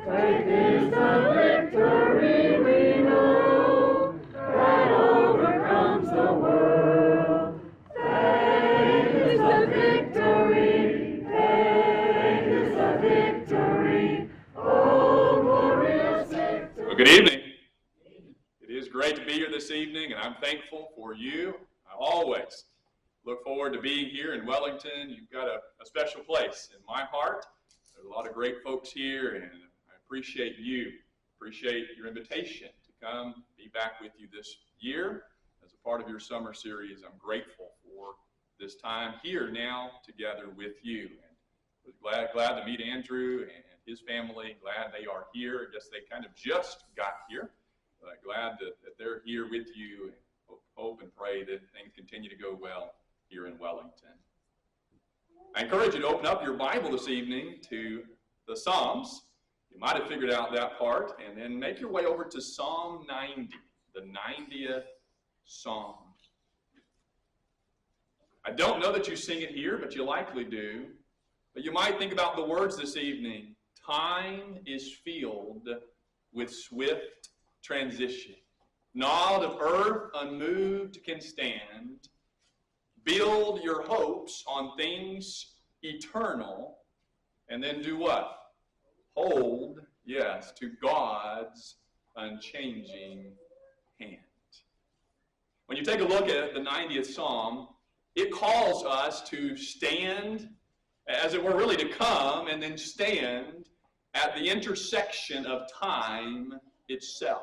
Faith is the victory we know that overcomes the world. Faith is the victory. Faith is the victory. Oh, glorious victory. Well, good evening. It is great to be here this evening, and I'm thankful for you. I always look forward to being here in Wellington. You've got a special place in my heart. There's a lot of great folks here, and I appreciate you. Appreciate your invitation to come be back with you this year as a part of your summer series. I'm grateful for this time here now together with you. And was glad to meet Andrew and his family. Glad they are here. I guess they kind of just got here. Glad that they're here with you, and hope and pray that things continue to go well here in Wellington. I encourage you to open up your Bible this evening to the Psalms. You might have figured out that part, and then make your way over to Psalm 90, the 90th Psalm. I don't know that you sing it here, but you likely do. But you might think about the words this evening. Time is filled with swift transition. Gnawed of earth unmoved can stand. Build your hopes on things eternal, and then do what? Hold, yes, to God's unchanging hand. When you take a look at the 90th Psalm, it calls us to stand, as it were, really to come and then stand at the intersection of time itself.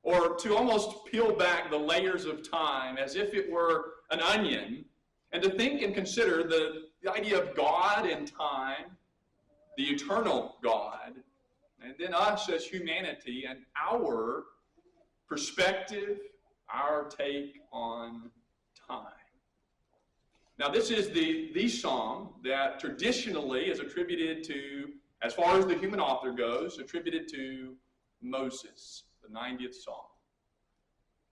Or to almost peel back the layers of time as if it were an onion, and to think and consider the idea of God and time, the eternal God, and then us as humanity and our perspective, our take on time. Now, this is the psalm that traditionally is attributed to, as far as the human author goes, attributed to Moses, the 90th Psalm.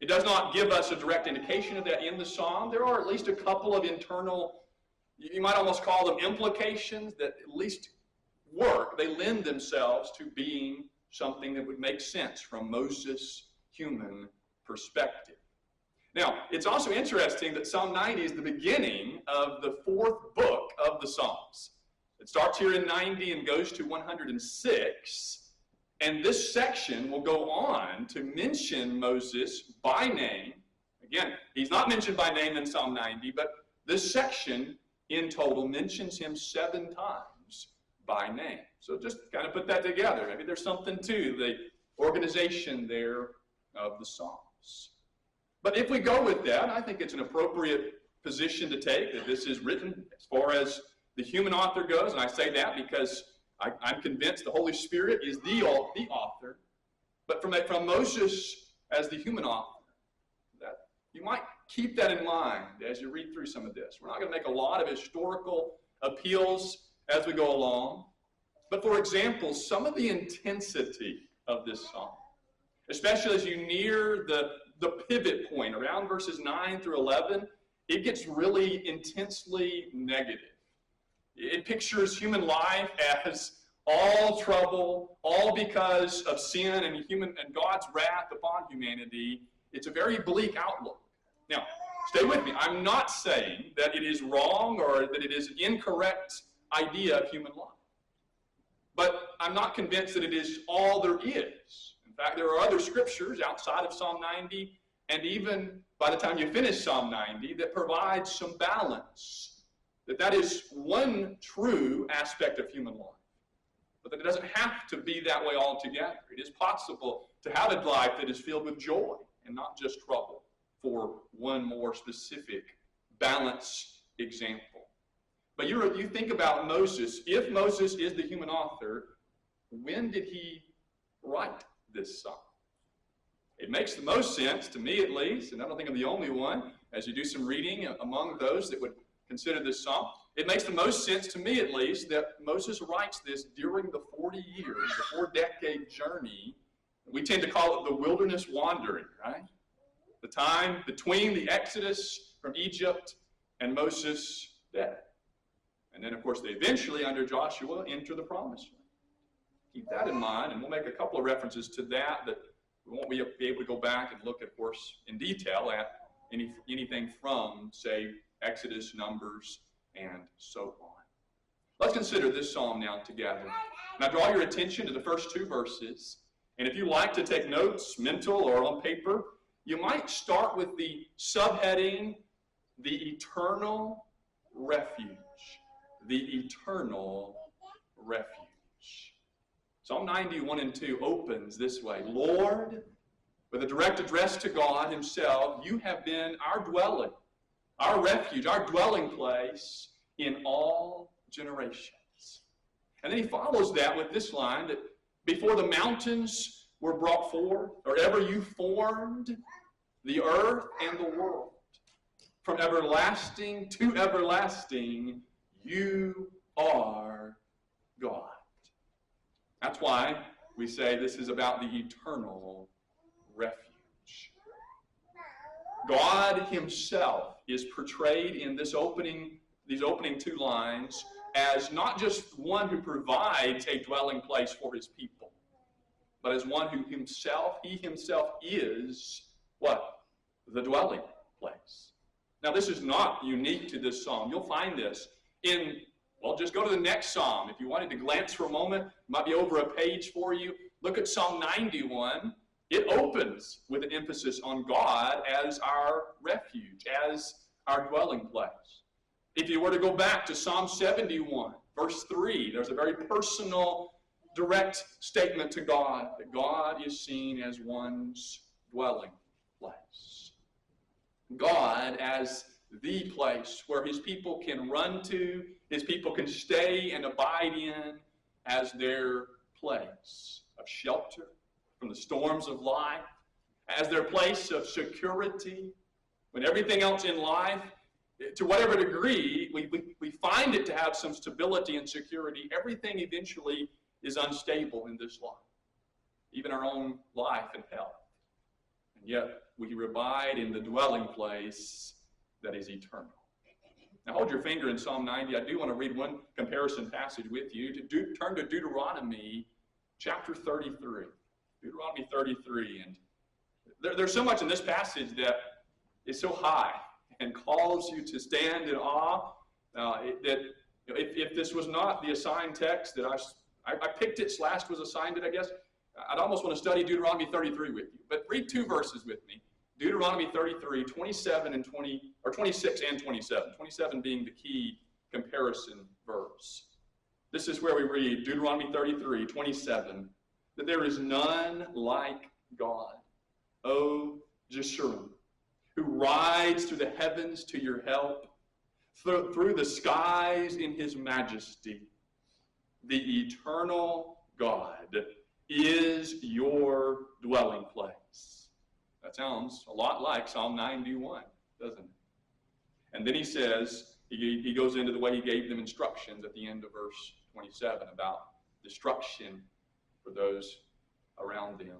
It does not give us a direct indication of that in the psalm. There are at least a couple of internal, you might almost call them implications, that at least work. They lend themselves to being something that would make sense from Moses' human perspective. Now, it's also interesting that Psalm 90 is the beginning of the fourth book of the Psalms. It starts here in 90 and goes to 106. And this section will go on to mention Moses by name. Again, he's not mentioned by name in Psalm 90, but this section in total mentions him 7 times by name. So just kind of put that together. Maybe there's something to the organization there of the Psalms. But if we go with that, I think it's an appropriate position to take, that this is written as far as the human author goes, and I say that because I'm convinced the Holy Spirit is the author, but from Moses as the human author, that you might keep that in mind as you read through some of this. We're not going to make a lot of historical appeals as we go along, but for example, some of the intensity of this psalm, especially as you near the pivot point around verses 9 through 11, it gets really intensely negative. It pictures human life as all trouble, all because of sin and God's wrath upon humanity. It's a very bleak outlook. Now, stay with me. I'm not saying that it is wrong or that it is an incorrect idea of human life. But I'm not convinced that it is all there is. In fact, there are other scriptures outside of Psalm 90, and even by the time you finish Psalm 90, that provide some balance. That is one true aspect of human life. But that it doesn't have to be that way altogether. It is possible to have a life that is filled with joy and not just trouble, for one more specific balance example. But you think about Moses. If Moses is the human author, when did he write this psalm? It makes the most sense, to me at least, and I don't think I'm the only one, as you do some reading among those that would consider this psalm, it makes the most sense to me at least that Moses writes this during the 40 years, the 4-decade journey. We tend to call it the wilderness wandering, right? The time between the Exodus from Egypt and Moses' death. And then, of course, they eventually, under Joshua, enter the Promised Land. keep that in mind, and we'll make a couple of references to that we won't be able to go back and look, of course, in detail at anything from, say, Exodus, Numbers, and so on. Let's consider this psalm now together. Now draw your attention to the first two verses, and if you like to take notes, mental or on paper, you might start with the subheading, the eternal refuge. The eternal refuge. Psalm 91 and 2 opens this way. Lord, with a direct address to God himself, you have been our dwelling, our refuge, our dwelling place in all generations. And then he follows that with this line that before the mountains were brought forth, or ever you formed the earth and the world, from everlasting to everlasting, you are God. That's why we say this is about the eternal refuge. God himself is portrayed in these opening two lines as not just one who provides a dwelling place for his people, but as one who he himself is what? The dwelling place. Now this is not unique to this psalm. You'll find this in, well, just go to the next psalm. If you wanted to glance for a moment, it might be over a page for you. Look at Psalm 91. It opens with an emphasis on God as our refuge, as our dwelling place. If you were to go back to Psalm 71, verse 3, there's a very personal, direct statement to God, that God is seen as one's dwelling place. God as the place where his people can run to, his people can stay and abide in as their place of shelter from the storms of life, as their place of security, when everything else in life, to whatever degree, we find it to have some stability and security, everything eventually is unstable in this life, even our own life and health. And yet, we abide in the dwelling place that is eternal. Now hold your finger in Psalm 90. I do want to read one comparison passage with you. Turn to Deuteronomy chapter 33. Deuteronomy 33. And there's so much in this passage that is so high and calls you to stand in awe that if this was not the assigned text that I picked it, Slash was assigned it, I guess, I'd almost want to study Deuteronomy 33 with you. But read two verses with me. Deuteronomy 33, 26 and 27. 27 being the key comparison verse. This is where we read, Deuteronomy 33, 27, that there is none like God, O Jeshurun, who rides through the heavens to your help, through the skies in his majesty. The eternal God is your dwelling place. That sounds a lot like Psalm 91, doesn't it? And then he says, he goes into the way he gave them instructions at the end of verse 27 about destruction for those around them.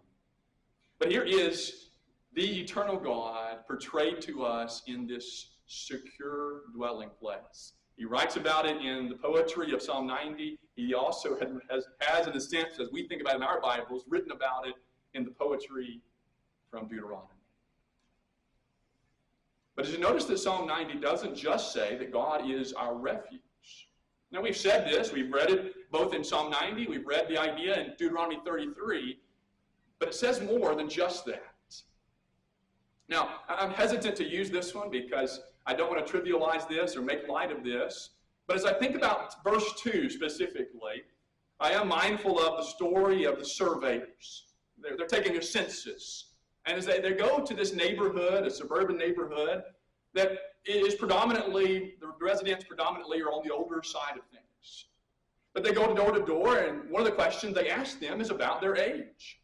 But here is the eternal God portrayed to us in this secure dwelling place. He writes about it in the poetry of Psalm 90. He also has, in a sense, as we think about it in our Bibles, written about it in the poetry from Deuteronomy. But as you notice that Psalm 90 doesn't just say that God is our refuge. Now we've said this, we've read it both in Psalm 90, we've read the idea in Deuteronomy 33, but it says more than just that. Now, I'm hesitant to use this one because I don't want to trivialize this or make light of this, but as I think about verse 2 specifically, I am mindful of the story of the surveyors. They're taking a census. And as they go to this neighborhood, a suburban neighborhood, that is predominantly, the residents predominantly are on the older side of things. But they go door to door, and one of the questions they ask them is about their age.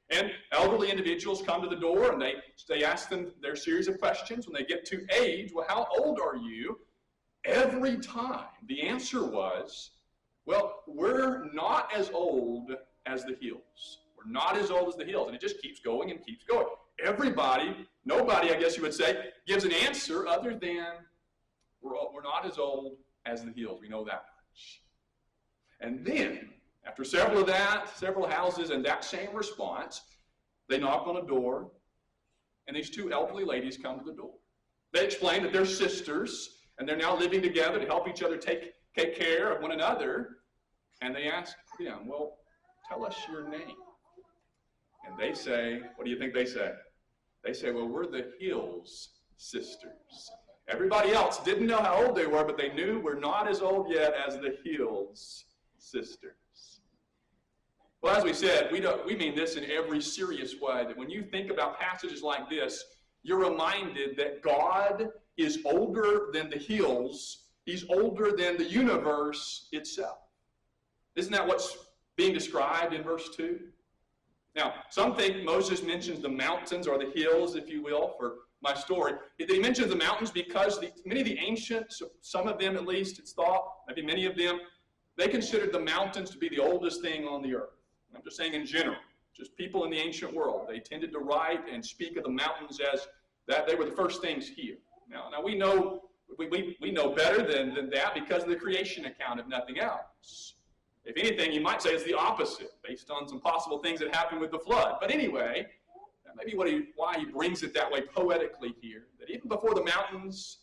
And elderly individuals come to the door, and they ask them their series of questions. When they get to age, well, how old are you? Every time the answer was, well, we're not as old as the hills. We're not as old as the hills. And it just keeps going and keeps going. Nobody, I guess you would say, gives an answer other than we're not as old as the hills. We know that much. And then, After several houses, and that same response, they knock on a door, and these two elderly ladies come to the door. They explain that they're sisters, and they're now living together to help each other take care of one another. And they ask them, well, tell us your name. And they say, what do you think they say? They say, well, we're the Hills sisters. Everybody else didn't know how old they were, but they knew we're not as old yet as the Hills sisters. Well, as we said, we mean this in every serious way, that when you think about passages like this, you're reminded that God is older than the hills. He's older than the universe itself. Isn't that what's being described in verse 2? Now, some think Moses mentions the mountains or the hills, if you will, for my story. He mentions the mountains because many of the ancients, some of them at least, it's thought, maybe many of them, they considered the mountains to be the oldest thing on the earth. I'm just saying in general, just people in the ancient world. They tended to write and speak of the mountains as that they were the first things here. Now we know better than that because of the creation account, if nothing else. If anything, you might say it's the opposite, based on some possible things that happened with the flood. But anyway, that may be why he brings it that way poetically here, that even before the mountains,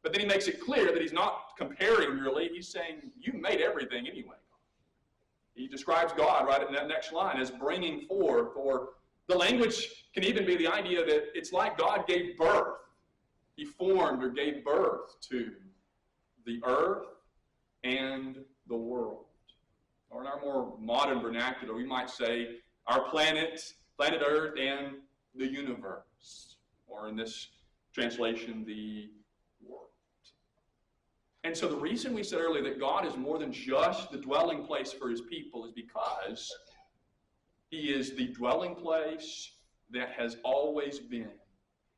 but then he makes it clear that he's not comparing really. He's saying, you made everything anyway. He describes God right in that next line as bringing forth, or the language can even be the idea that it's like God gave birth. He formed or gave birth to the earth and the world. Or in our more modern vernacular, we might say our planet Earth, and the universe. Or in this translation, the world. And so the reason we said earlier that God is more than just the dwelling place for his people is because he is the dwelling place that has always been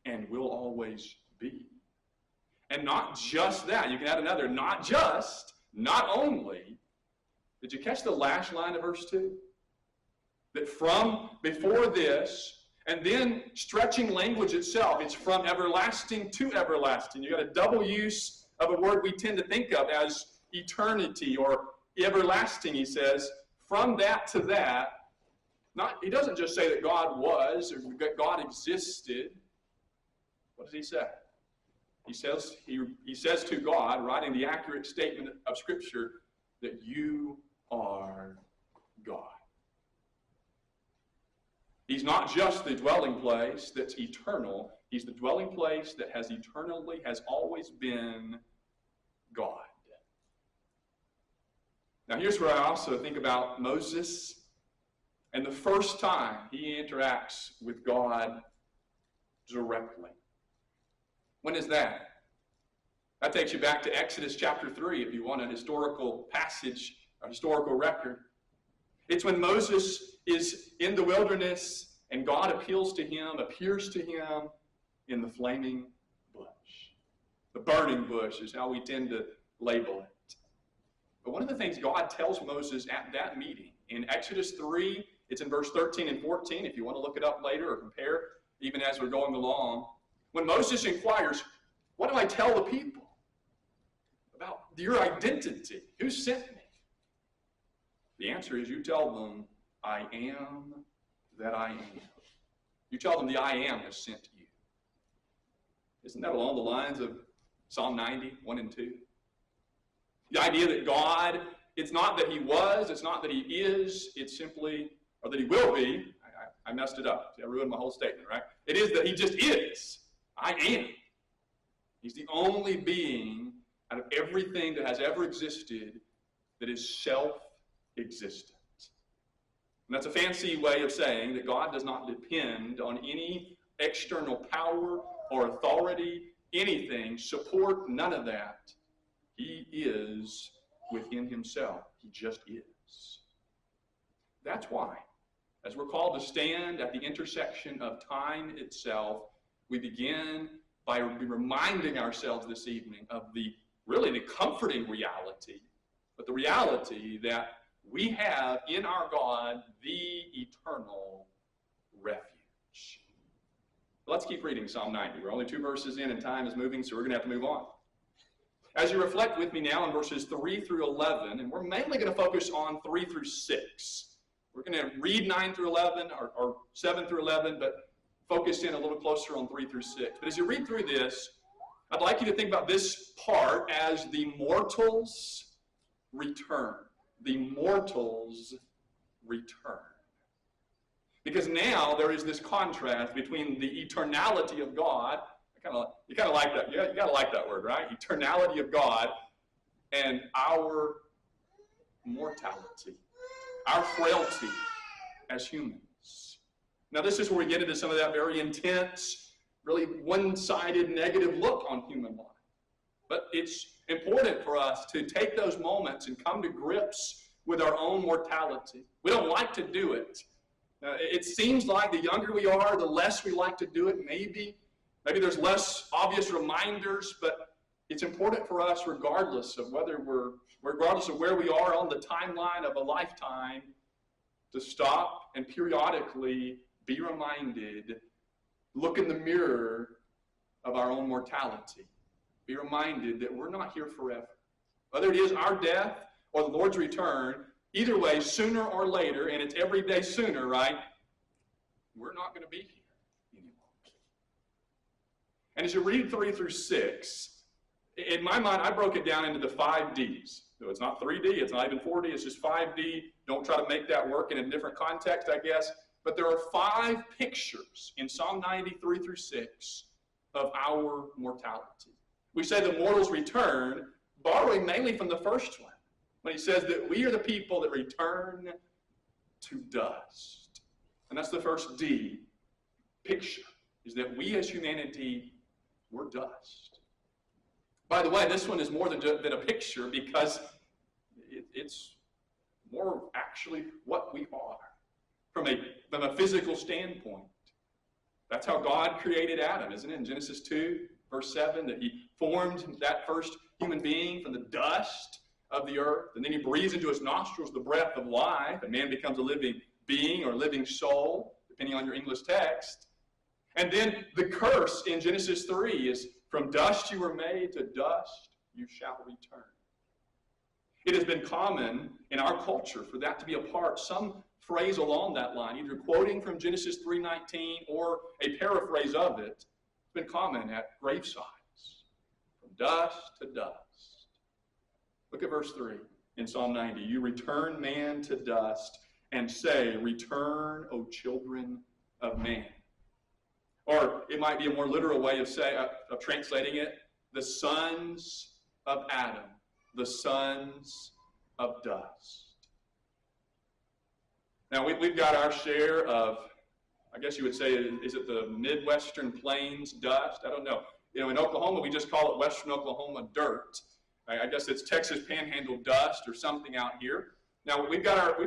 and will always be. And not just that. You can add another, not only. Did you catch the last line of verse 2? That from before this, and then stretching language itself, it's from everlasting to everlasting. You got a double use of a word we tend to think of as eternity or everlasting, he says. From that to that, he doesn't just say that God was or that God existed. What does he say? He says to God, writing the accurate statement of Scripture, that you are God. He's not just the dwelling place that's eternal. He's the dwelling place that has always been God. Now here's where I also think about Moses and the first time he interacts with God directly. When is that? That takes you back to Exodus chapter 3 if you want a historical passage, a historical record. It's when Moses is in the wilderness and God appears to him in the flaming bush. The burning bush is how we tend to label it. But one of the things God tells Moses at that meeting, in Exodus 3, it's in verse 13 and 14, if you want to look it up later or compare, even as we're going along. When Moses inquires, what do I tell the people about your identity? Who sent me? The answer is you tell them, I am that I am. You tell them the I am has sent you. Isn't that along the lines of Psalm 90, 1 and 2? The idea that God, it's not that he was, it's not that he is, it's simply, or that he will be. I messed it up. See, I ruined my whole statement, right? It is that he just is. I am. He's the only being out of everything that has ever existed that is self-existent. And that's a fancy way of saying that God does not depend on any external power or authority, anything, support, none of that. He is within himself. He just is. That's why, as we're called to stand at the intersection of time itself, we begin by reminding ourselves this evening of the comforting reality, but the reality that we have in our God the eternal refuge. Let's keep reading Psalm 90. We're only 2 verses in and time is moving, so we're going to have to move on. As you reflect with me now on verses 3 through 11, and we're mainly going to focus on 3 through 6. We're going to read 9 through 11, or 7 through 11, but focus in a little closer on 3 through 6. But as you read through this, I'd like you to think about this part as the mortal's return. The mortal's return. Because now there is this contrast between the eternality of God. You kind of like that. Yeah, you got to like that word, right? Eternality of God and our mortality, our frailty as humans. Now, this is where we get into some of that very intense, really one-sided negative look on human life. But it's important for us to take those moments and come to grips with our own mortality. We don't like to do it. It seems like the younger we are, the less we like to do it. Maybe there's less obvious reminders, but it's important for us, regardless of where we are on the timeline of a lifetime, to stop and periodically be reminded, look in the mirror of our own mortality. Be reminded that we're not here forever. Whether it is our death or the Lord's return, either way, sooner or later, and it's every day sooner, right? We're not going to be here anymore. And as you read 3 through 6, in my mind, I broke it down into the 5 Ds. So it's not 3D, it's not even 4D, it's just 5D. Don't try to make that work in a different context, I guess. But there are 5 pictures in Psalm 93 through 6 of our mortality. We say the mortal's return, borrowing mainly from the first one, when he says that we are the people that return to dust. And that's the first D picture, is that we as humanity, we're dust. By the way, this one is more than a picture, because it's more actually what we are from a physical standpoint. That's how God created Adam, isn't it? In Genesis 2, verse 7, that he formed that first human being from the dust of the earth, and then he breathes into his nostrils the breath of life, and man becomes a living being or living soul, depending on your English text. And then the curse in Genesis 3 is, from dust you were made, to dust you shall return. It has been common in our culture for that to be a part, some phrase along that line, either quoting from Genesis 3:19 or a paraphrase of it. It's been common at gravesides, from dust to dust. Look at verse 3 in Psalm 90. You return man to dust and say, return, O children of man. Or it might be a more literal way of translating it, the sons of Adam, the sons of dust. Now, we've got our share of, I guess you would say, is it the Midwestern Plains dust? I don't know. In Oklahoma, we just call it Western Oklahoma dirt. I guess it's Texas Panhandle dust or something out here. Now, we've got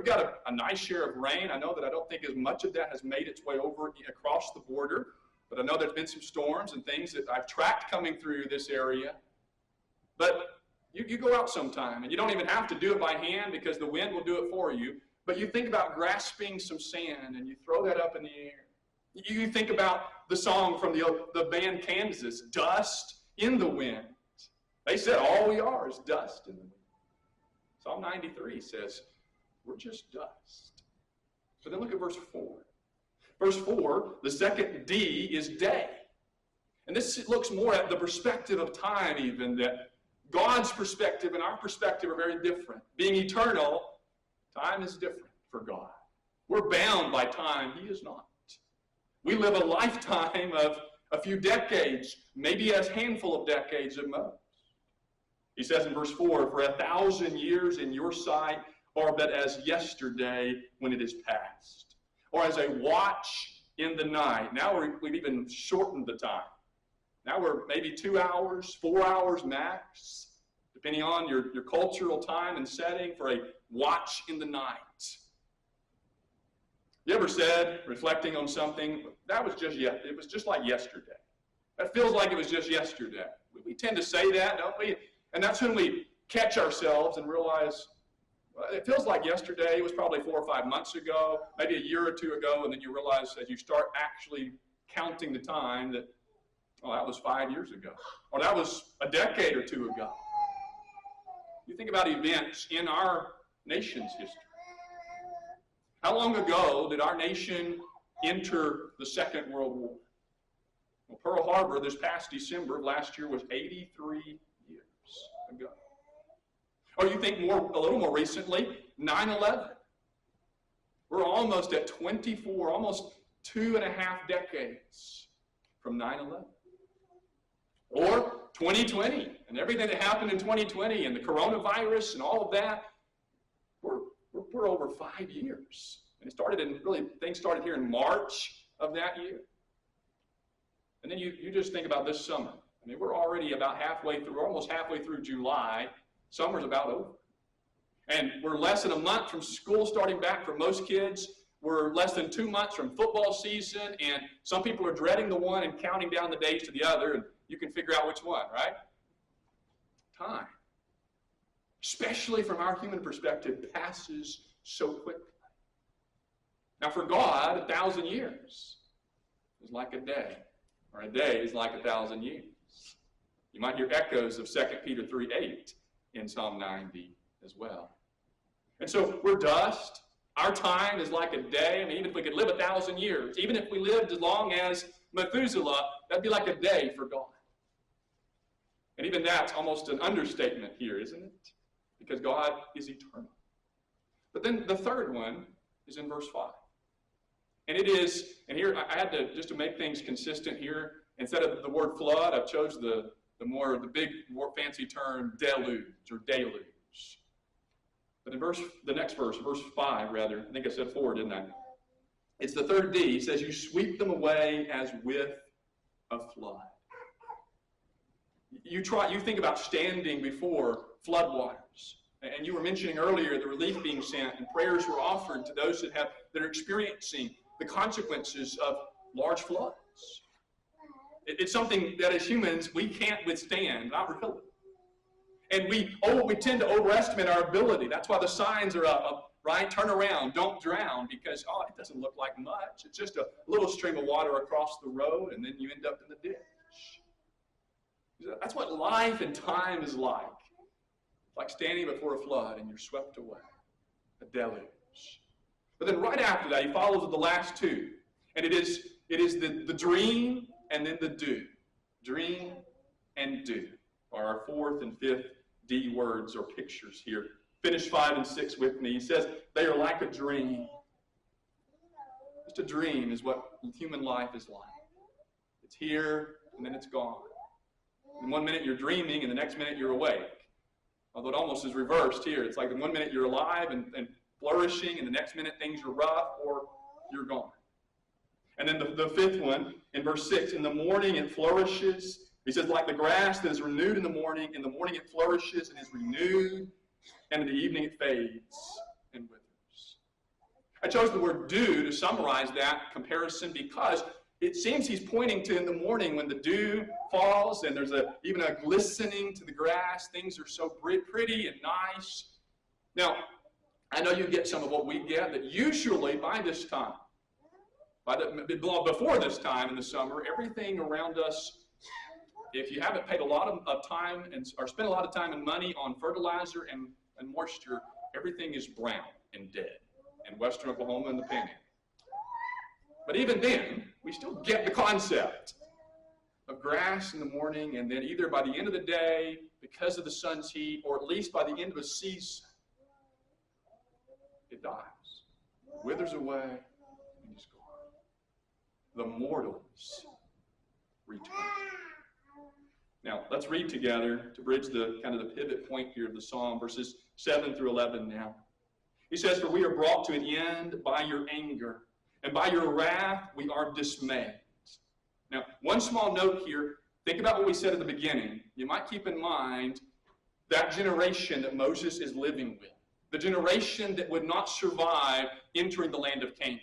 a nice share of rain. I know that I don't think as much of that has made its way over across the border. But I know there's been some storms and things that I've tracked coming through this area. But you go out sometime, and you don't even have to do it by hand because the wind will do it for you. But you think about grasping some sand, and you throw that up in the air. You think about the song from the band Kansas, Dust in the Wind. They said all we are is dust in the wind. Psalm 93 says, we're just dust. But then look at verse 4. Verse 4, the second D is day. And this looks more at the perspective of time even, that God's perspective and our perspective are very different. Being eternal, time is different for God. We're bound by time. He is not. We live a lifetime of a few decades, maybe a handful of decades at most. He says in verse 4, for 1,000 years in your sight are but as yesterday when it is past. Or as a watch in the night. Now we've even shortened the time. Now we're maybe 2 hours, 4 hours max, depending on your cultural time and setting, for a watch in the night. You ever said, reflecting on something, it was just like yesterday. That feels like it was just yesterday. We tend to say that, don't we? And that's when we catch ourselves and realize, it feels like yesterday. It was probably 4 or 5 months ago, maybe a year or two ago, and then you realize as you start actually counting the time that, that was 5 years ago, or that was a decade or two ago. You think about events in our nation's history. How long ago did our nation enter the Second World War? Well, Pearl Harbor this past December of last year was 83 years ago. Or you think a little more recently, 9/11. We're almost at 24, almost 2.5 decades from 9/11. Or 2020, and everything that happened in 2020, and the coronavirus and all of that, we're over 5 years. And things started here in March of that year. And then you just think about this summer. I mean, we're already about almost halfway through July. Summer's about over. And we're less than a month from school starting back for most kids. We're less than 2 months from football season, and some people are dreading the one and counting down the days to the other, and you can figure out which one, right? Time, especially from our human perspective, passes so quickly. Now for God, 1,000 years is like a day, or a day is like 1,000 years. You might hear echoes of 2 Peter 3:8 in Psalm 90 as well. And so we're dust. Our time is like a day. I mean, even if we could live 1,000 years, even if we lived as long as Methuselah, that'd be like a day for God. And even that's almost an understatement here, isn't it? Because God is eternal. But then the third one is in verse 5. And it is, and here I had to, just to make things consistent here, instead of the word flood, I've chose the big, more fancy term deluge or deluge. But in the next verse, verse 5 rather, I think I said 4, didn't I? It's the third D. He says, you sweep them away as with a flood. You think about standing before floodwaters. And you were mentioning earlier the relief being sent, and prayers were offered to those that are experiencing the consequences of large floods. It's something that as humans we can't withstand, not really. And we tend to overestimate our ability. That's why the signs are up, right? Turn around, don't drown, because, it doesn't look like much. It's just a little stream of water across the road, and then you end up in the ditch. That's what life and time is like. It's like standing before a flood, and you're swept away. A deluge. But then right after that, he follows with the last two. And it is the dream and then the do. Dream and do are our fourth and fifth D words or pictures here. Finish 5 and 6 with me. He says, they are like a dream. Just a dream is what human life is like. It's here, and then it's gone. In 1 minute you're dreaming, and the next minute you're awake. Although it almost is reversed here. It's like in 1 minute you're alive and flourishing, and the next minute things are rough, or you're gone. And then the fifth one, in verse 6, in the morning it flourishes. He says, like the grass that is renewed in the morning it flourishes and is renewed, and in the evening it fades and withers. I chose the word dew to summarize that comparison because it seems he's pointing to in the morning when the dew falls and there's even a glistening to the grass. Things are so pretty and nice. Now, I know you get some of what we get, that usually by this time, before this time in the summer, everything around us, if you haven't paid a lot of time or spent a lot of time and money on fertilizer and moisture, everything is brown and dead in western Oklahoma and the Panhandle. But even then, we still get the concept of grass in the morning, and then either by the end of the day, because of the sun's heat, or at least by the end of a season, it dies, withers away, and is gone. The mortals return. Now, let's read together to bridge the kind of the pivot point here of the psalm, verses 7 through 11 now. He says, for we are brought to an end by your anger, and by your wrath we are dismayed. Now, one small note here. Think about what we said at the beginning. You might keep in mind that generation that Moses is living with, the generation that would not survive entering the land of Canaan.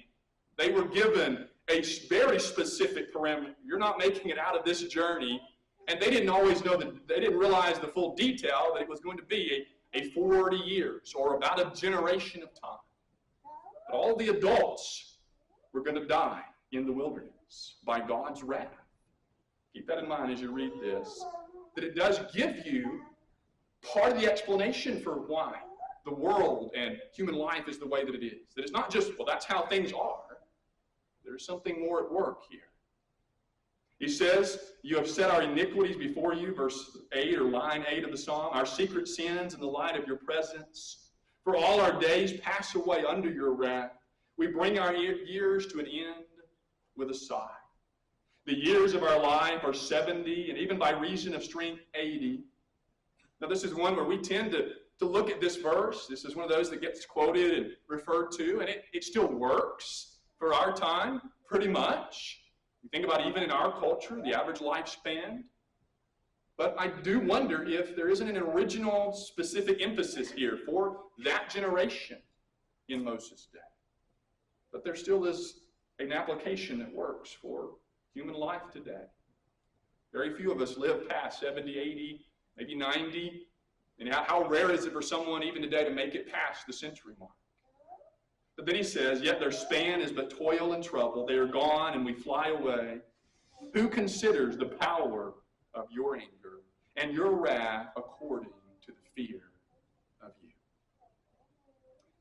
They were given a very specific parameter. You're not making it out of this journey. And they didn't always know they didn't realize the full detail that it was going to be a 40 years or about a generation of time. But all the adults were going to die in the wilderness by God's wrath. Keep that in mind as you read this, that it does give you part of the explanation for why the world and human life is the way that it is. That it's not just, well, that's how things are. There's something more at work here. He says, you have set our iniquities before you, verse 8 or line 8 of the psalm, our secret sins in the light of your presence. For all our days pass away under your wrath. We bring our years to an end with a sigh. The years of our life are 70, and even by reason of strength, 80. Now this is one where we tend to look at this verse. This is one of those that gets quoted and referred to, and it still works for our time, pretty much. You think about even in our culture, the average lifespan. But I do wonder if there isn't an original specific emphasis here for that generation in Moses' day. But there still is an application that works for human life today. Very few of us live past 70, 80, maybe 90. And how rare is it for someone even today to make it past the century mark? But then he says, yet their span is but toil and trouble. They are gone and we fly away. Who considers the power of your anger and your wrath according to the fear of you?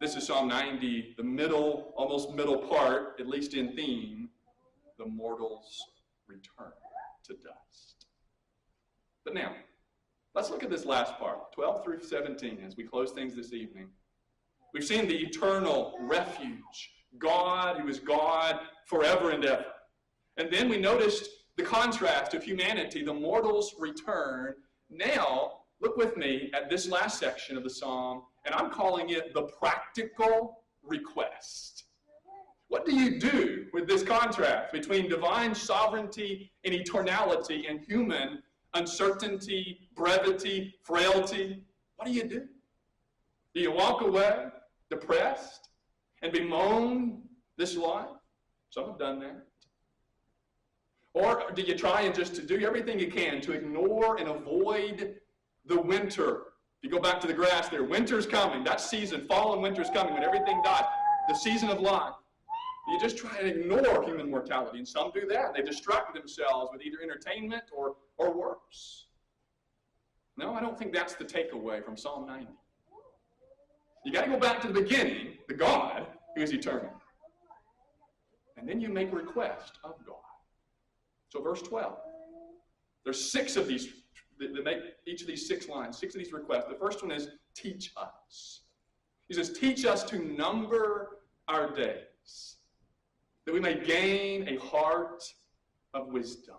This is Psalm 90, the middle, almost middle part, at least in theme. The mortals return to dust. But now, let's look at this last part, 12 through 17, as we close things this evening. We've seen the eternal refuge, God who is God forever and ever. And then we noticed the contrast of humanity, the mortals return. Now, look with me at this last section of the psalm, and I'm calling it the practical request. What do you do with this contrast between divine sovereignty and eternality and human uncertainty, brevity, frailty? What do you do? Do you walk away depressed and bemoan this life? Some have done that. Or do you try and just to do everything you can to ignore and avoid the winter? If you go back to the grass there, winter's coming. That season, fall and winter's coming when everything dies. The season of life. You just try and ignore human mortality, and some do that. They distract themselves with either entertainment or worse. No, I don't think that's the takeaway from Psalm 90. You got to go back to the beginning, the God who is eternal. And then you make request of God. So verse 12. There's 6 of these, that make each of these 6 lines, 6 of these requests. The first one is, teach us. He says, teach us to number our days, that we may gain a heart of wisdom.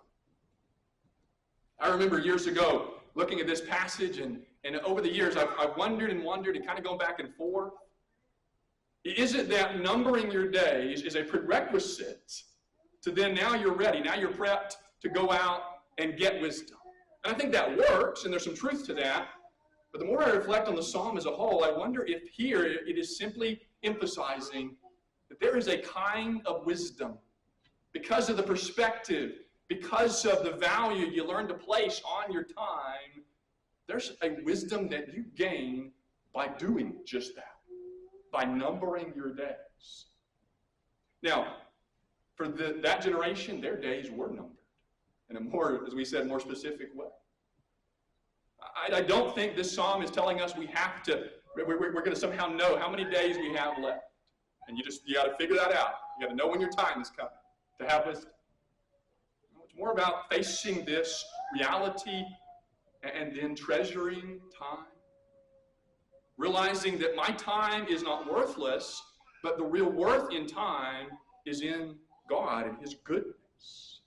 I remember years ago looking at this passage, and over the years I've wondered and kind of gone back and forth. Is it that numbering your days is a prerequisite to then now you're ready, now you're prepped to go out and get wisdom? And I think that works, and there's some truth to that. But the more I reflect on the psalm as a whole, I wonder if here it is simply emphasizing that there is a kind of wisdom because of the perspective, because of the value you learn to place on your time. There's a wisdom that you gain by doing just that, by numbering your days. Now, for that generation, their days were numbered in a more, as we said, more specific way. I don't think this psalm is telling us we're going to somehow know how many days we have left. And you got to figure that out. You got to know when your time is coming to have wisdom. It's more about facing this reality and then treasuring time. Realizing that my time is not worthless, but the real worth in time is in God and His goodness.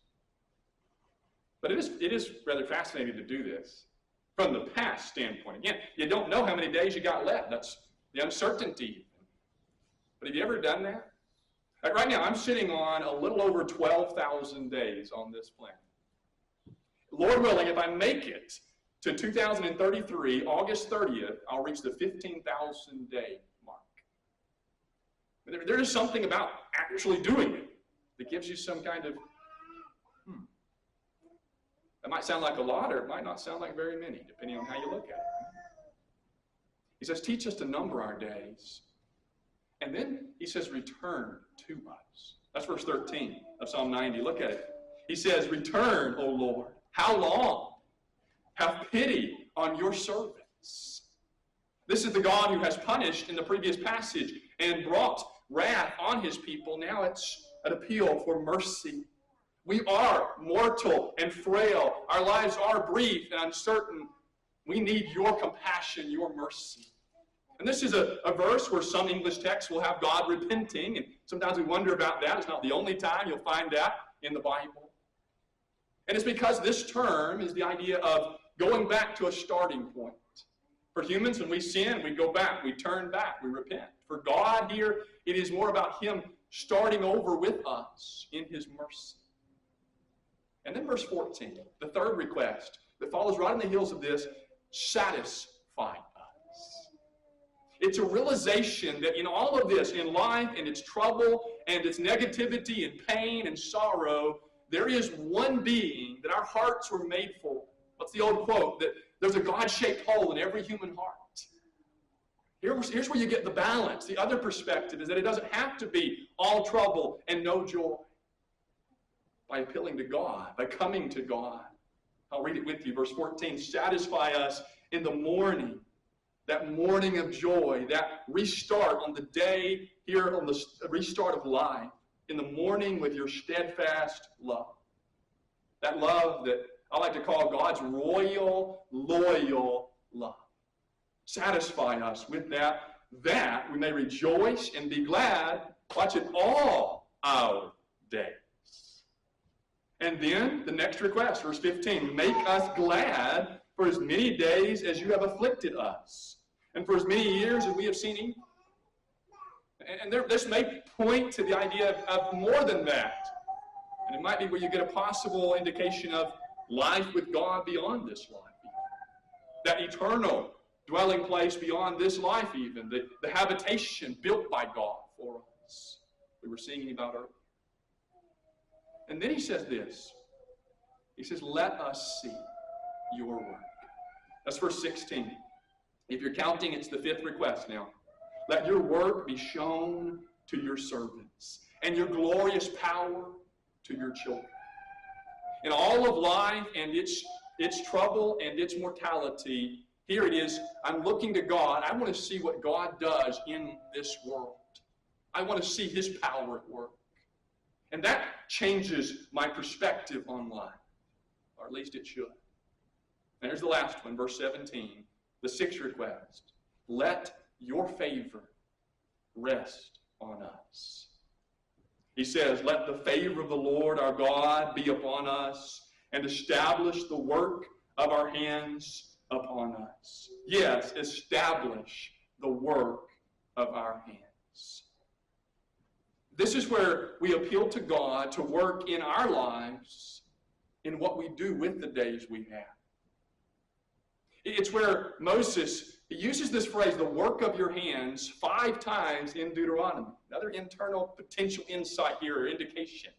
But it is rather fascinating to do this from the past standpoint. Again, you don't know how many days you got left. That's the uncertainty. But have you ever done that? Like right now, I'm sitting on a little over 12,000 days on this planet. Lord willing, if I make it to 2033, August 30th, I'll reach the 15,000 day mark. There is something about actually doing it that gives you some kind of, That might sound like a lot, or it might not sound like very many, depending on how you look at it. He says, teach us to number our days. And then he says, return to us. That's verse 13 of Psalm 90. Look at it. He says, return, O Lord. How long? Have pity on your servant. us. This is the God who has punished in the previous passage and brought wrath on his people. Now it's an appeal for mercy. We are mortal and frail. Our lives are brief and uncertain. We need your compassion, your mercy. And this is a verse where some English texts will have God repenting, and sometimes we wonder about that. It's not the only time you'll find that in the Bible. And it's because this term is the idea of going back to a starting point. For humans, when we sin, we go back, we turn back, we repent. For God here, it is more about him starting over with us in his mercy. And then verse 14, the third request that follows right on the heels of this, satisfy us. It's a realization that in all of this, in life and its trouble and its negativity and pain and sorrow, there is one being that our hearts were made for. What's the old quote? That there's a God-shaped hole in every human heart. Here's where you get the balance. The other perspective is that it doesn't have to be all trouble and no joy. By appealing to God, by coming to God. I'll read it with you. Verse 14, satisfy us in the morning, that morning of joy, that restart on the day here, on the restart of life, in the morning with your steadfast love. That love that I like to call God's royal, loyal love. Satisfy us with that we may rejoice and be glad, watch it, all our days. And then the next request, verse 15, make us glad for as many days as you have afflicted us, and for as many years as we have seen evil. And this may point to the idea of more than that. And it might be where you get a possible indication of life with God beyond this life. That eternal dwelling place beyond this life even. The habitation built by God for us. We were singing about earlier. And then he says this. He says, let us see your work. That's verse 16. If you're counting, it's the fifth request now. Let your work be shown to your servants, and your glorious power to your children. In all of life and its trouble and its mortality, here it is, I'm looking to God. I want to see what God does in this world. I want to see his power at work. And that changes my perspective on life, or at least it should. And here's the last one, verse 17, the sixth request. Let your favor rest on us. He says, let the favor of the Lord our God be upon us, and establish the work of our hands upon us. Yes, establish the work of our hands. This is where we appeal to God to work in our lives in what we do with the days we have. It's where Moses, he uses this phrase, the work of your hands, 5 times in Deuteronomy. Another internal potential insight here or indication.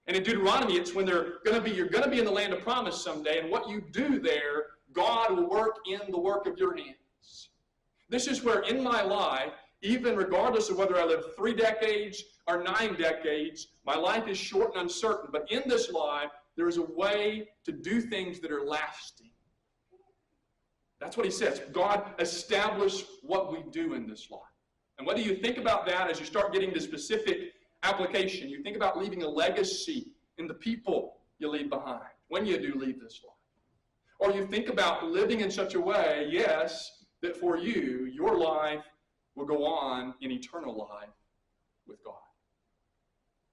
And in Deuteronomy, it's when you're going to be in the land of promise someday, and what you do there, God will work in the work of your hands. This is where in my life, even regardless of whether I live 3 decades or 9 decades, my life is short and uncertain. But in this life, there is a way to do things that are lasting. That's what he says. God established what we do in this life. And whether you think about that as you start getting to specific application, you think about leaving a legacy in the people you leave behind when you do leave this life. Or you think about living in such a way, yes, that for you, your life will go on in eternal life with God.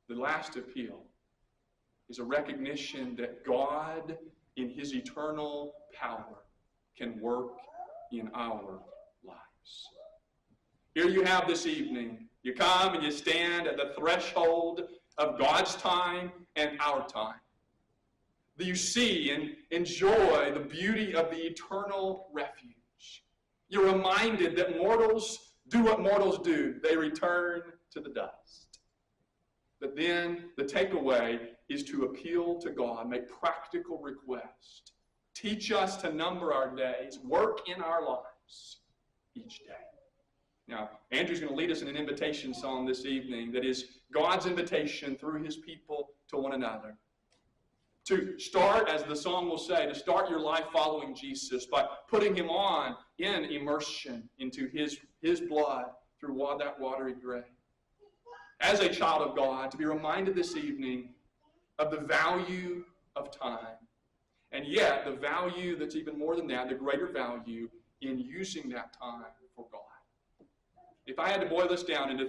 The last appeal is a recognition that God, in his eternal power, can work in our lives. Here you have this evening, you come and you stand at the threshold of God's time and our time. You see and enjoy the beauty of the eternal refuge. You're reminded that mortals do what mortals do. They return to the dust. But then the takeaway is to appeal to God, make practical requests. Teach us to number our days, work in our lives each day. Now, Andrew's going to lead us in an invitation song this evening that is God's invitation through his people to one another. To start, as the song will say, to start your life following Jesus by putting him on in immersion into his blood through that watery grave. As a child of God, to be reminded this evening of the value of time. And yet, the value that's even more than that, the greater value in using that time for God. If I had to boil this down into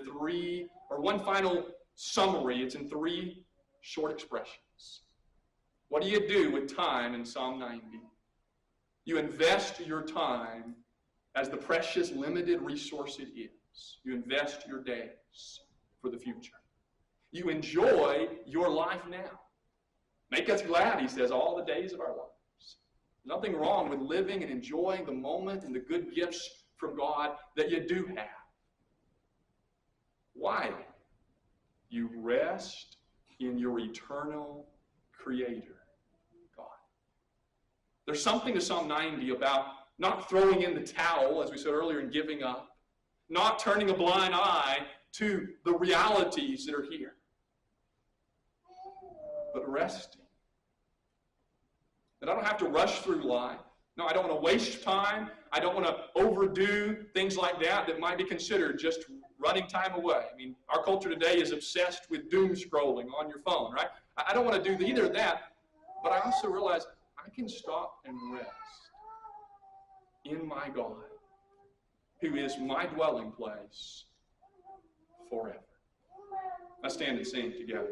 one final summary, it's in 3 short expressions. What do you do with time in Psalm 90? You invest your time as the precious, limited resource it is. You invest your days for the future. You enjoy your life now. Make us glad, he says, all the days of our lives. There's nothing wrong with living and enjoying the moment and the good gifts from God that you do have. Why? You rest in your eternal Creator, God. There's something to Psalm 90 about not throwing in the towel, as we said earlier, and giving up, not turning a blind eye to the realities that are here, but resting. That I don't have to rush through life. No, I don't want to waste time. I don't want to overdo things like that might be considered just running time away. I mean, our culture today is obsessed with doom scrolling on your phone, right? I don't want to do either of that, but I also realize I can stop and rest in my God, who is my dwelling place forever. Let's stand and sing together.